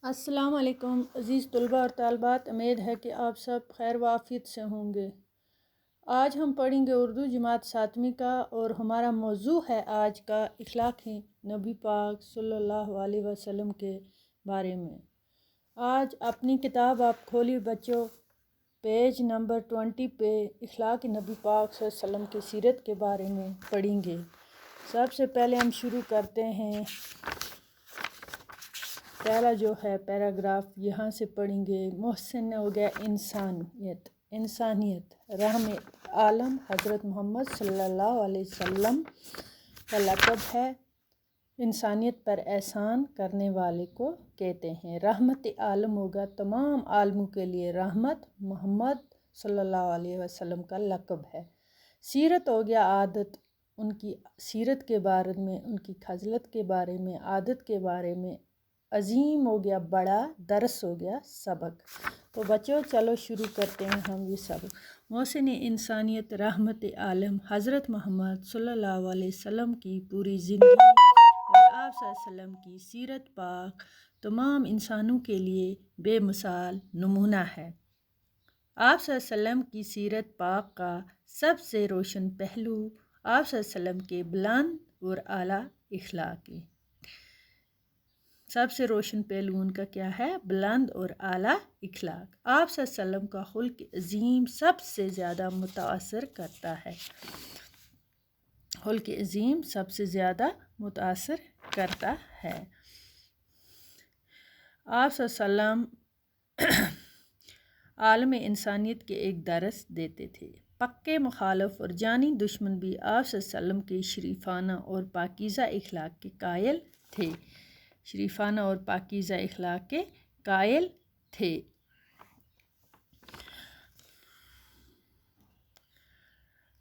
السلام علیکم عزیز طلباء اور طالبات، امید ہے کہ آپ سب خیر و عافیت سے ہوں گے۔ آج ہم پڑھیں گے اردو جماعت 7ویں کا، اور ہمارا موضوع ہے آج کا اخلاق نبی پاک صلی اللہ علیہ وسلم کے بارے میں۔ آج اپنی کتاب آپ کھولی بچوں، پیج نمبر 20 پہ اخلاق نبی پاک صلی اللہ علیہ وسلم کی سیرت کے بارے میں پڑھیں گے۔ سب سے پہلے ہم شروع کرتے ہیں، پہلا جو ہے پیراگراف یہاں سے پڑھیں گے۔ محسن ہو گیا انسانیت رحمت عالم حضرت محمد صلی اللہ علیہ وسلم کا لقب ہے۔ انسانیت پر احسان کرنے والے کو کہتے ہیں۔ رحمت عالم ہوگا تمام عالموں کے لیے، رحمت محمد صلی اللہ علیہ وسلم کا لقب ہے۔ سیرت ہو گیا عادت، ان کی سیرت کے بارے میں، ان کی خصلت کے بارے میں، عادت کے بارے میں۔ عظیم ہو گیا بڑا، درس ہو گیا سبق۔ تو بچوں چلو شروع کرتے ہیں ہم یہ سبق۔ محسن انسانیت رحمت عالم حضرت محمد صلی اللہ علیہ وسلم کی پوری زندگی اور آپ صلی اللہ علیہ وسلم کی سیرت پاک تمام انسانوں کے لیے بے مثال نمونہ ہے۔ آپ صلی اللہ علیہ وسلم کی سیرت پاک کا سب سے روشن پہلو آپ صلی اللہ علیہ وسلم کے بلند اور اعلیٰ اخلاق ہے۔ سب سے روشن پہلو ان کا کیا ہے؟ بلند اور اعلیٰ اخلاق۔ آپ صلی اللہ علیہ وسلم کا خلق عظیم سب سے زیادہ متاثر کرتا ہے۔ خلق عظیم سب سے زیادہ متاثر کرتا ہے۔ آپ صلی اللہ علیہ وسلم عالم انسانیت کے ایک درس دیتے تھے۔ پکے مخالف اور جانی دشمن بھی آپ صلی اللہ علیہ وسلم کے شریفانہ اور پاکیزہ اخلاق کے قائل تھے۔ شریفانہ اور پاکیزہ اخلاق کے قائل تھے۔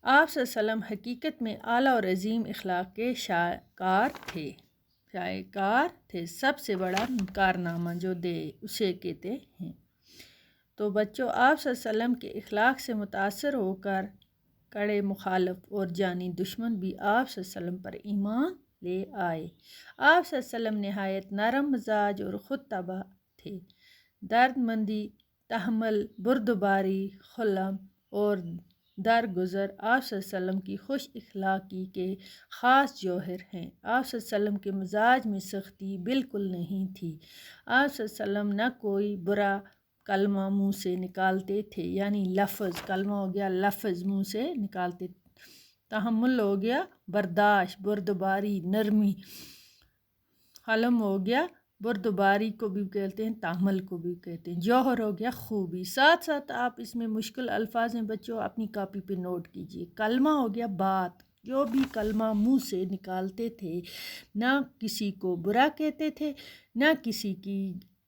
آپ صلی اللہ علیہ وسلم حقیقت میں اعلیٰ اور عظیم اخلاق کے شاہکار تھے۔ سب سے بڑا کارنامہ جو دے اسے کہتے ہیں۔ تو بچوں، آپ صلی اللہ علیہ وسلم کے اخلاق سے متاثر ہو کر کڑے مخالف اور جانی دشمن بھی آپ صلی اللہ علیہ وسلم پر ایمان لے آئے۔ آپ صلی اللہ علیہ وسلم نہایت نرم مزاج اور خود طبع تھے۔ درد مندی، تحمل، بردباری، حلم اور درگزر آپ صلی اللہ علیہ وسلم کی خوش اخلاقی کے خاص جوہر ہیں۔ آپ صلی اللہ علیہ وسلم کے مزاج میں سختی بالکل نہیں تھی۔ آپ صلی اللہ علیہ وسلم نہ کوئی برا کلمہ منہ سے نکالتے تھے، یعنی لفظ، کلمہ ہو گیا لفظ منہ سے نکالتے۔ تحمل ہو گیا برداشت، بردباری نرمی، حلم ہو گیا بردباری کو بھی کہتے ہیں، تحمل کو بھی کہتے ہیں، جوہر ہو گیا خوبی۔ ساتھ ساتھ آپ اس میں مشکل الفاظ ہیں بچوں، اپنی کاپی پہ نوٹ کیجئے۔ کلمہ ہو گیا بات، جو بھی کلمہ منہ سے نکالتے تھے، نہ کسی کو برا کہتے تھے، نہ کسی کی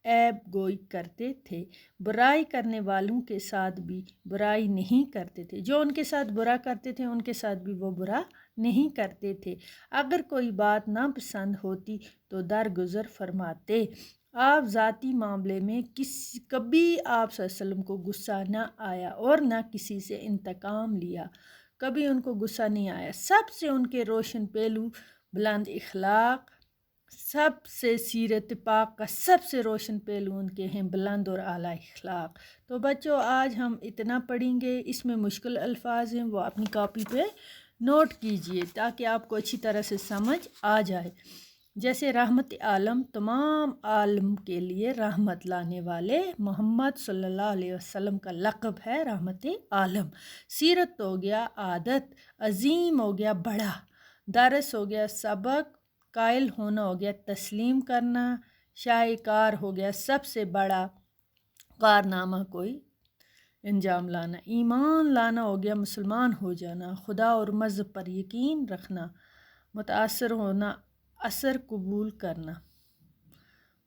عیب گوئی کرتے تھے۔ برائی کرنے والوں کے ساتھ بھی برائی نہیں کرتے تھے، جو ان کے ساتھ برا کرتے تھے ان کے ساتھ بھی وہ برا نہیں کرتے تھے۔ اگر کوئی بات ناپسند ہوتی تو درگزر فرماتے۔ آپ ذاتی معاملے میں کبھی آپ صلی اللہ علیہ وسلم کو غصہ نہ آیا اور نہ کسی سے انتقام لیا، کبھی ان کو غصہ نہیں آیا۔ سب سے ان کے روشن پہلو بلند اخلاق، سب سے سیرت پاک کا سب سے روشن پہلو ان کے ہیں بلند اور اعلیٰ اخلاق۔ تو بچوں آج ہم اتنا پڑھیں گے، اس میں مشکل الفاظ ہیں وہ اپنی کاپی پہ نوٹ کیجئے تاکہ آپ کو اچھی طرح سے سمجھ آ جائے۔ جیسے رحمت عالم، تمام عالم کے لیے رحمت لانے والے محمد صلی اللہ علیہ وسلم کا لقب ہے رحمت عالم۔ سیرت ہو گیا عادت، عظیم ہو گیا بڑا، درس ہو گیا سبق، قائل ہونا ہو گیا تسلیم کرنا، شاہکار ہو گیا سب سے بڑا کارنامہ کوئی انجام لانا، ایمان لانا ہو گیا مسلمان ہو جانا، خدا اور مذہب پر یقین رکھنا، متاثر ہونا، اثر قبول کرنا۔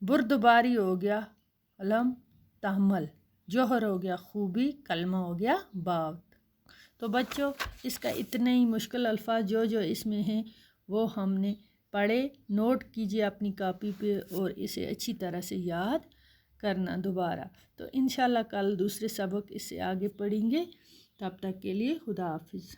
بردباری ہو گیا علم، تحمل، جوہر ہو گیا خوبی، کلمہ ہو گیا بات۔ تو بچوں اس کا اتنے ہی مشکل الفاظ جو اس میں ہیں وہ ہم نے پڑھے، نوٹ کیجئے اپنی کاپی پہ اور اسے اچھی طرح سے یاد کرنا دوبارہ۔ تو انشاءاللہ کل دوسرے سبق اس سے آگے پڑھیں گے، تب تک کے لیے خدا حافظ۔